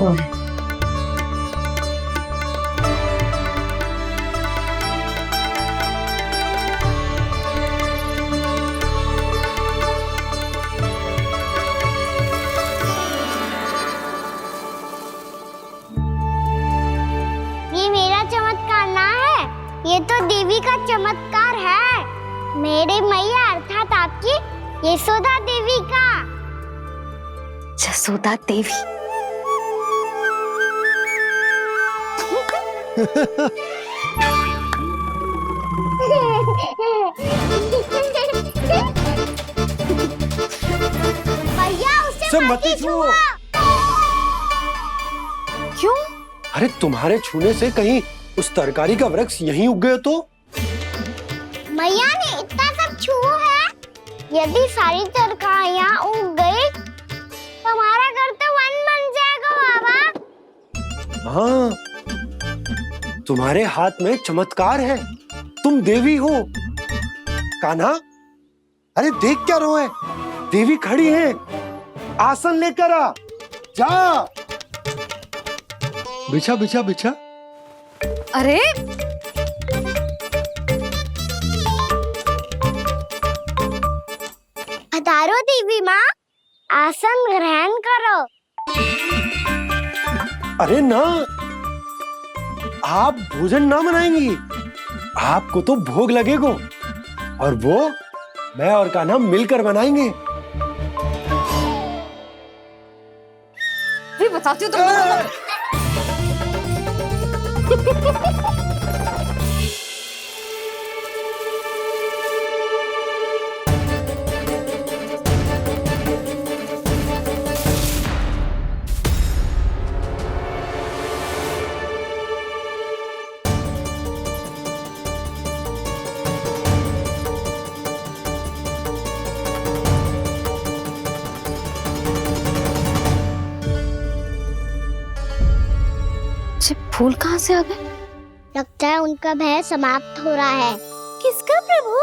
संभव है। ये मेरा चमत्कार ना है, ये तो देवी का चमत्कार है, मेरे मैया अर्थात आपकी यशोदा देवी का। यशोदा देवी। भैया उसे मत छुओ। क्यों? अरे तुम्हारे छूने से कहीं उस तरकारी का वृक्ष यहीं उग गए तो? मैया ने इतना सब छुआ है, यदि सारी तरकारियां उग गई तो हमारा घर तो वन बन जाएगा बाबा। हाँ, तुम्हारे हाथ में चमत्कार है, तुम देवी हो। कान्हा, अरे देख क्या रहो है, देवी खड़ी है, आसन लेकर आ, जा। बिछा बिछा बिछा। अरे पधारो देवी माँ, आसन ग्रहण करो। अरे ना, आप भोजन ना बनाएंगी, आपको तो भोग लगेगा और वो मैं और कान्हा मिलकर बनाएंगे। भी बताती हूँ तुमको। फूल कहाँ से आ गए? लगता है उनका भय समाप्त हो रहा है। किसका प्रभु?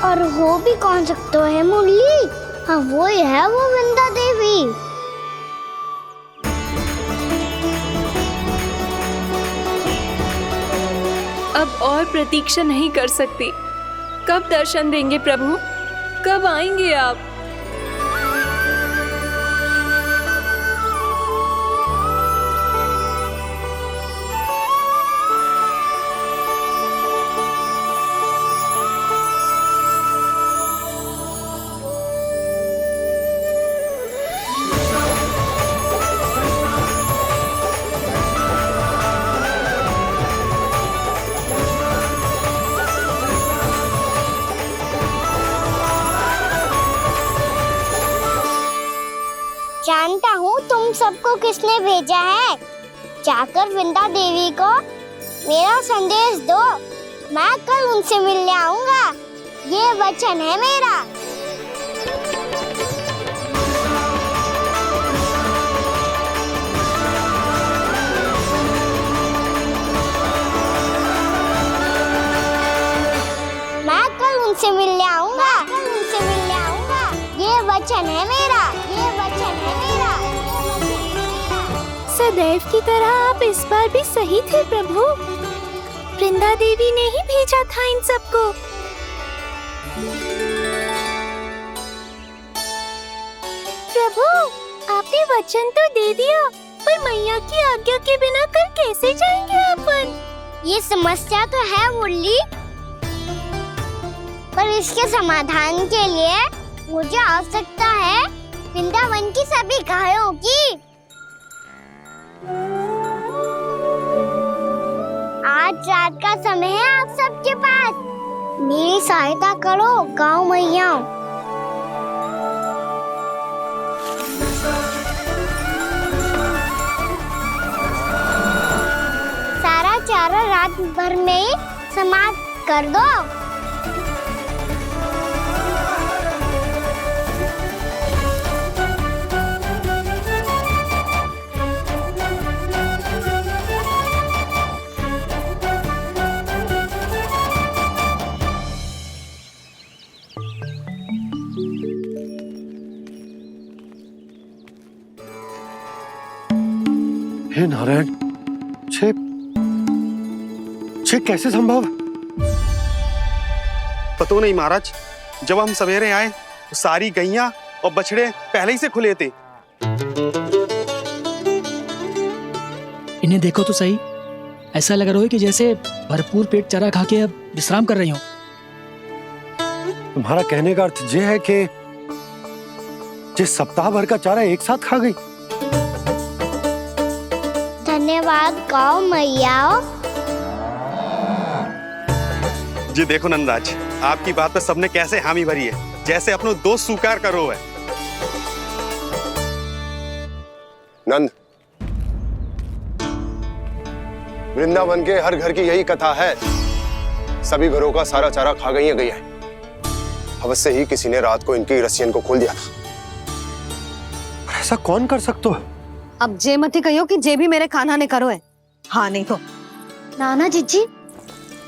और हो भी कौन सकता है मुरली? हाँ वो ही है, वो वृंदा देवी। अब और प्रतीक्षा नहीं कर सकती। कब दर्शन देंगे प्रभु? कब आएंगे आप? जानता हूँ तुम सबको किसने भेजा है। जाकर वृंदा देवी को मेरा संदेश दो, मैं कल उनसे मिलने आऊंगा, ये वचन है मेरा। मैं कल उनसे मिलने आऊंगा, ये वचन है मेरा, ये वचन है मेरा। सदैव की तरह आप इस बार भी सही थे प्रभु। वृंदा देवी ने ही भेजा था इन सबको। प्रभु, आपने वचन तो दे दिया, पर मैया की आज्ञा के बिना कल कैसे जाएंगे अपन? ये समस्या तो है मुरली, पर इसके समाधान के लिए मुझे आवश्यकता है वृंदावन की सभी गायों की। आज रात का समय है आप सबके पास, मेरी सहायता करो गाँव मैया। सारा चारा रात भर में समाप्त कर दो। हे नारायण, छे कैसे संभव? पता नहीं महाराज, जब हम सवेरे आए तो सारी गैया और बछड़े पहले ही से खुले थे। इन्हें देखो तो सही, ऐसा लग रहा है कि जैसे भरपूर पेट चारा खा के अब विश्राम कर रही हो। तुम्हारा कहने का अर्थ यह है कि जिस सप्ताह भर का चारा एक साथ खा गई। धन्यवाद गौ मैया। जी देखो नंदराज, आपकी बात पे सबने कैसे हामी भरी है, जैसे अपनो दोस्त स्वीकार करो है। नंद, वृंदावन के हर घर की यही कथा है। सभी घरों का सारा चारा खा गई है गैया। अवश्य ही किसी ने रात को इनकी रस्सियन को खोल दिया था। ऐसा कौन कर सकते हो? अब जे मत ही कहियो कि जे भी मेरे कान्हा ने करो है। हाँ नहीं तो नाना जीजी,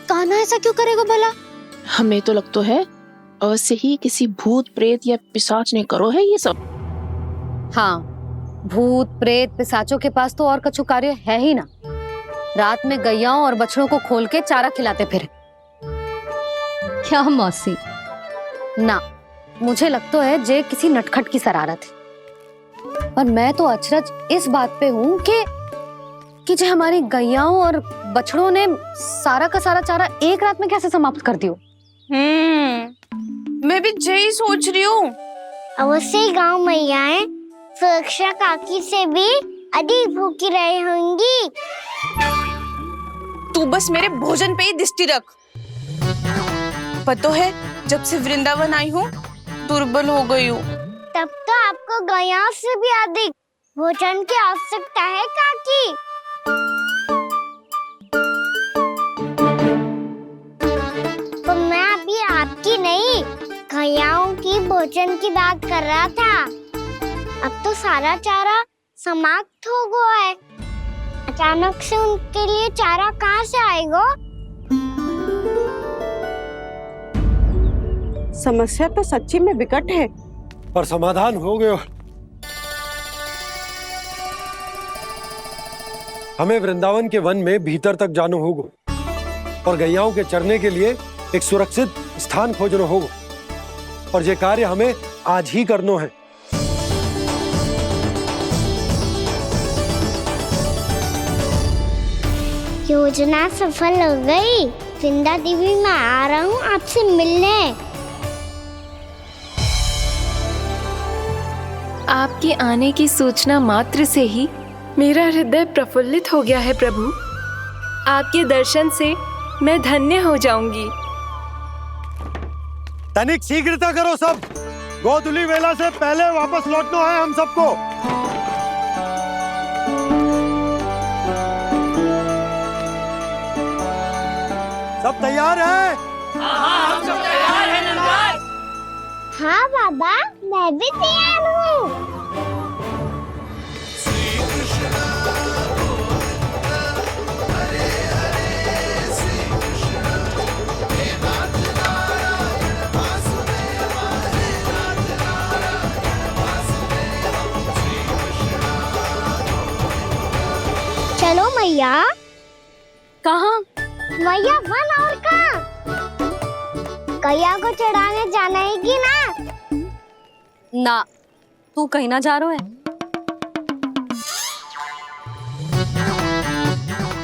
कान्हा ऐसा क्यों करेगा भला? हमें तो लगता है अवश्य ही किसी भूत प्रेत या पिशाच ने करो है ये सब। हाँ, भूत प्रेत पिशाचों के पास तो और कछु कार्य है ही ना। रात में गैयाओं और बछड़ों को खोल के चारा खिलाते फिर। क्या मौसी? ना, मुझे लगता है जे किसी नटखट की शरारत है। पर मैं तो अचरज इस बात पे हूँ कि जो हमारी गैयाओं और बछड़ों ने सारा का सारा चारा एक रात में कैसे समाप्त कर दियो। मैं भी यही सोच रही हूँ। अवश्य ही गाँव मैयाएं सुरक्षा काकी से भी अधिक भूखी रही होंगी। तू बस मेरे भोजन पे ही दृष्टि रख। पता है, जब से वृंदावन आई हूँ दुर्बल हो गई हूँ। तब तो आपको गैया से भी अधिक भोजन की आवश्यकता है काकी। तो मैं अभी आपकी नहीं, गैयाओं की भोजन की बात कर रहा था। अब तो सारा चारा समाप्त हो गया है। अचानक से उनके लिए चारा कहाँ से आएगा? समस्या तो सच्ची में विकट है, पर समाधान हो गयो। हमें वृंदावन के वन में भीतर तक जाना होगा और गैयाओं के चरने के लिए एक सुरक्षित स्थान खोजना होगा, और ये कार्य हमें आज ही करना है। योजना सफल हो गई। वृंदा देवी, मैं आ रहा हूँ आपसे मिलने। आपके आने की सूचना मात्र से ही मेरा हृदय प्रफुल्लित हो गया है प्रभु। आपके दर्शन से मैं धन्य हो जाऊंगी। तनिक शीघ्रता करो सब, गोधुली वेला से पहले वापस लौटना है हम सबको। सब तैयार है? हाँ, हम सब तैयार हैं नंदराज। हाँ बाबा, मैं भी तैयार हूँ। चलो मैया। कहाँ? मैया वन और कहाँ? गैया को चढ़ाने जाना है कि ना? ना, तू कहीं ना जा रहा है।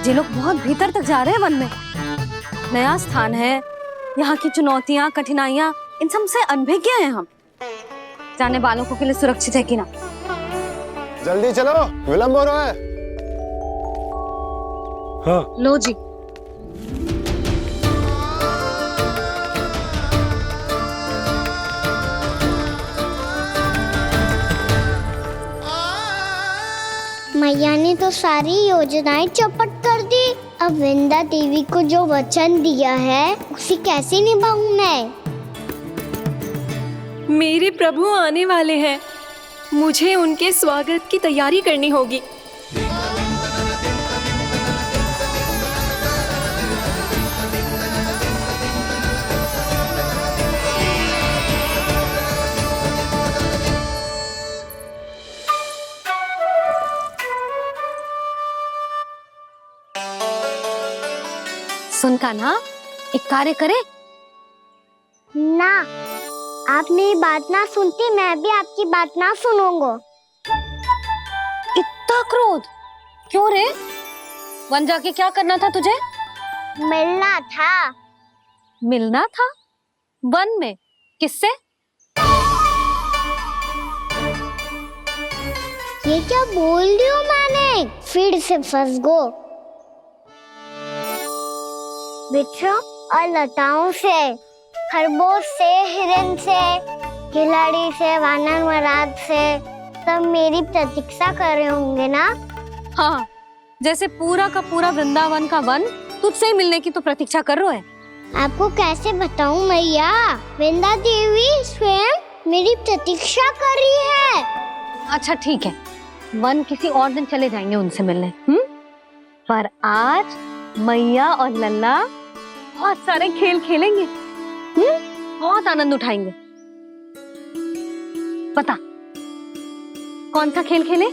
ये लोग बहुत भीतर तक जा रहे हैं वन में। नया स्थान है, यहाँ की चुनौतियाँ कठिनाइयाँ इन सब से अनभिज्ञ हैं हम। जाने वालों के लिए सुरक्षित है कि ना? जल्दी चलो, विलंब हो रहा है। हाँ। लो जी। मैया ने तो सारी योजनाएं चौपट कर दी। अब वृंदा देवी को जो वचन दिया है उसे कैसे निभाऊं मैं? मेरे प्रभु आने वाले हैं, मुझे उनके स्वागत की तैयारी करनी होगी। सुन कान्हा, एक कार्य करे। ना, आप मेरी बात ना सुनती, मैं भी आपकी बात ना सुनूंगा। इतना क्रोध क्यों रे? वन जाके क्या करना था तुझे? मिलना था। मिलना था? वन में? किससे? ये क्या बोल रही हूँ मैंने? फिर से फंस गो। वृक्षों और लताओं से, खरगोश से, हिरन से, खिलाड़ी से, वानर महाराज से, सब मेरी प्रतीक्षा कर रहे होंगे ना? हाँ, जैसे पूरा का पूरा वृंदावन का वन तुझसे ही मिलने की तो प्रतीक्षा कर रहा है। आपको कैसे बताऊं मैया? वृंदा देवी स्वयं मेरी प्रतीक्षा कर रही है। अच्छा ठीक है, वन किसी और दिन चले जाएंगे उनसे मिलने। पर आज मैया और लल्ला बहुत सारे खेल खेलेंगे। बहुत आनंद उठाएंगे। बता कौन सा खेल खेले?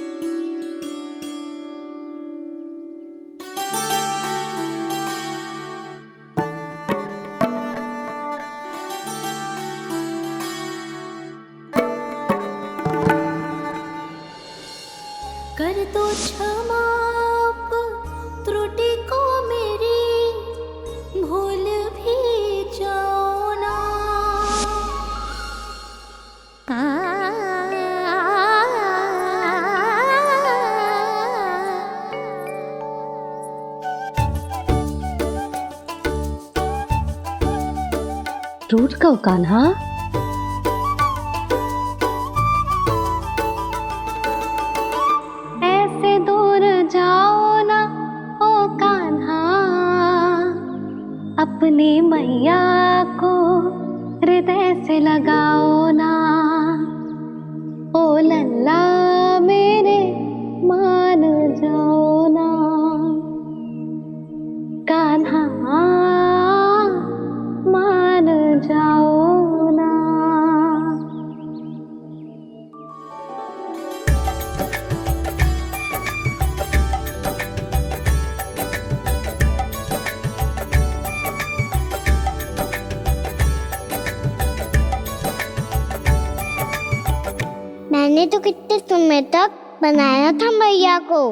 कर दो क्षमा त्रुटि को मेरी, भूल भी जाओ ना। रूठ कब कान्हा? ऐसे दूर जाओ ना ओ कान्हा, अपनी मैया को हृदय से लगाओ ना। ओ लल्ला मेरे मान जाओ ना, कान्हा मान जाओ ना। मैंने तो कितने समय तक बनाया था मैया को,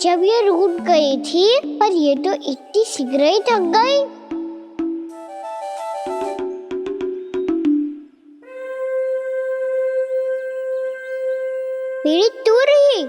जब ये रूठ गई थी, पर ये तो इतनी शीघ्र ही थक गई। मेरी तू रही।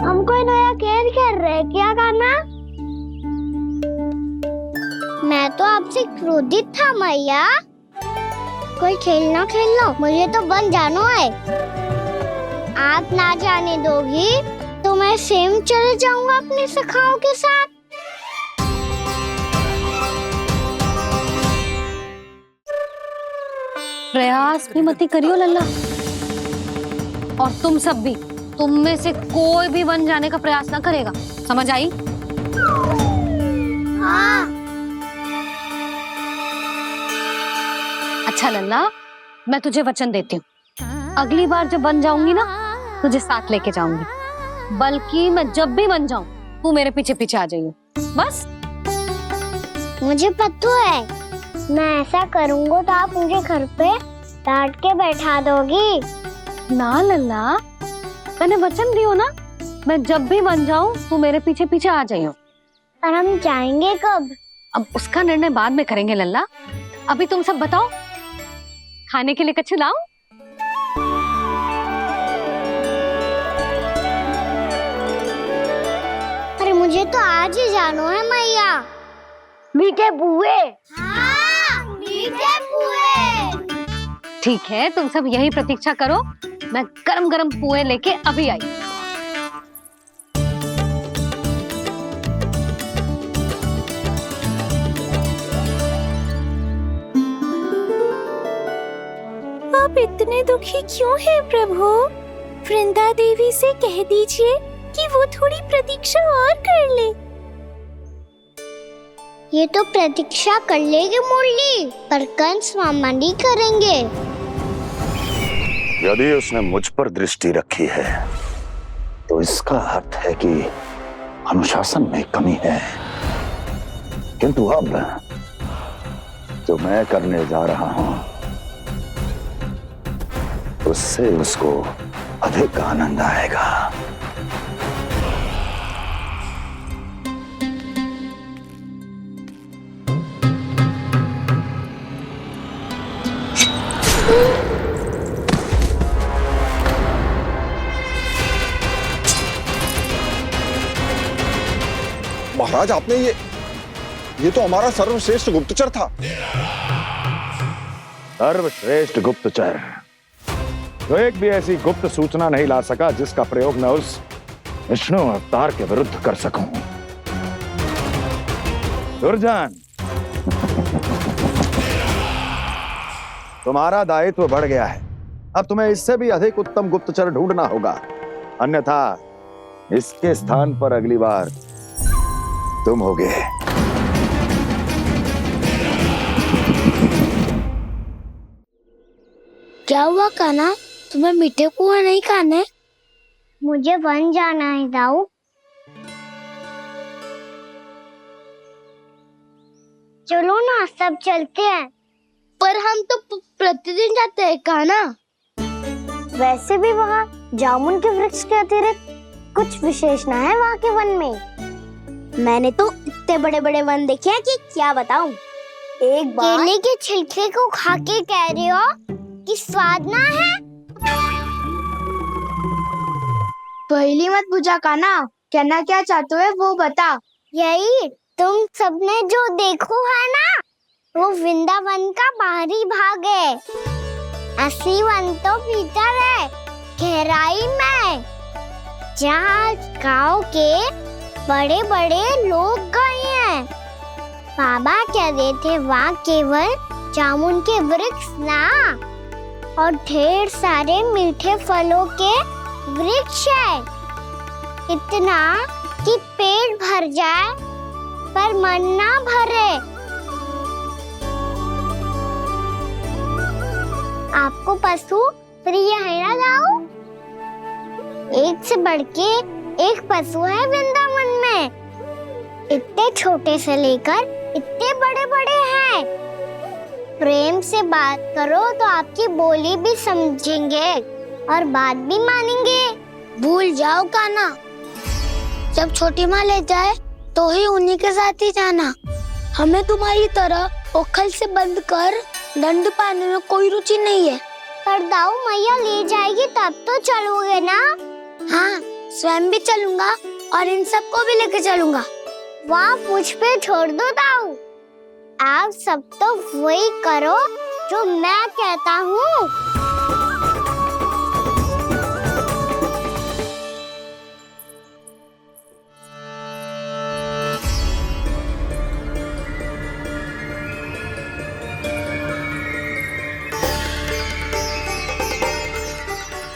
हम कोई नया खेल खेल रहे क्या करना? मैं तो आपसे क्रोधित था मैया। कोई खेलना खेल लो, मुझे तो वन जाना है। आप ना जाने दोगी तो मैं स्वयं चले जाऊंगा अपने सखाओं के साथ। प्रयास भी मत करियो लल्ला, और तुम सब भी, तुम में से कोई भी वन जाने का प्रयास ना करेगा, समझ आई? हाँ। अच्छा लल्ला, मैं तुझे वचन देती हूँ, अगली बार जब वन जाऊंगी ना, तुझे साथ लेके जाऊंगी। बल्कि मैं जब भी वन जाऊं, तू मेरे पीछे पीछे आ जाइयो, बस। मुझे पता है, मैं ऐसा करूंगा तो आप मुझे घर पे डांट के बैठा दोगी। ना लल्ला, मैंने वचन दियो ना, मैं जब भी वन जाऊं तू मेरे पीछे पीछे आ जाइयो। पर हम जाएंगे कब? अब उसका निर्णय बाद में करेंगे लल्ला। अभी तुम सब बताओ, खाने के लिए कच्छु लाऊं? अरे मुझे तो आज ही जाना है मैया। मीठे पुए। हाँ, मीठे पुए। ठीक है, तुम सब यही प्रतीक्षा करो, मैं गरम गरम पुए लेके अभी आई। आप इतने दुखी क्यों हैं प्रभु? वृंदा देवी से कह दीजिए कि वो थोड़ी प्रतीक्षा और कर ले। ये तो प्रतीक्षा कर लेगी मुरली, पर कंस मामा नहीं करेंगे। यदि उसने मुझ पर दृष्टि रखी है तो इसका अर्थ है कि अनुशासन में कमी है। किंतु अब जो मैं करने जा रहा हूं उससे उसको अधिक आनंद आएगा। महाराज, आपने ये तो हमारा सर्वश्रेष्ठ गुप्तचर था। सर्वश्रेष्ठ गुप्तचर तो एक भी ऐसी गुप्त सूचना नहीं ला सका जिसका प्रयोग मैं उस विष्णु अवतार के विरुद्ध कर सकूं। दुर्जन, तुम्हारा दायित्व बढ़ गया है। अब तुम्हें इससे भी अधिक उत्तम गुप्तचर ढूंढना होगा, अन्यथा इसके स्थान पर अगली बार तुम होगे। क्या हुआ कान्हा, तुम्हें मीठे पुए नहीं खाने? मुझे वन जाना है दाऊ। चलो ना, सब चलते हैं। पर हम तो प्रतिदिन जाते हैं कान्हा। वैसे भी वहाँ जामुन के वृक्ष के अतिरिक्त कुछ विशेष ना है वहाँ के वन में। मैंने तो इतने बड़े बड़े वन देखे हैं कि क्या बताऊं। एक बार केले के छिलके को खा के कह रही हो कि स्वाद ना है? पहली मत पूछा कान्हा, कहना क्या चाहते हो वो बता। यही तुम सबने जो देखो है ना, वो वृंदावन का बाहरी भाग है। असली वन तो भीतर है, गहराई में, जहाँ गाँव के बड़े बड़े लोग गए हैं। बाबा कह रहे थे वहाँ केवल जामुन के वृक्ष ना, और ढेर सारे मीठे फलों के वृक्ष है। इतना कि पेट भर जाए पर मन ना भरे। आपको पशु प्रिय है ना दाऊ? एक से बढ़ के एक पशु है वृंदावन में। इतने छोटे से लेकर इतने बड़े बड़े हैं। प्रेम से बात करो तो आपकी बोली भी समझेंगे और बात भी मानेंगे। भूल जाओ कान्हा, जब छोटी माँ ले जाए तो ही उन्हीं के साथ ही जाना। हमें तुम्हारी तरह ओखल से बंद कर दंड पाने में कोई रुचि नहीं है। पर दाऊ मैया ले जाएगी तब तो चलोगे ना? हाँ, स्वयं भी चलूंगा और इन सबको भी लेके चलूंगा। वहाँ मुझ पे छोड़ दो दाऊ। आप सब तो वही करो जो मैं कहता हूँ।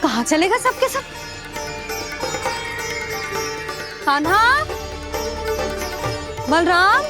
कहाँ चलेगा सबके सब? कान्हा, बलराम,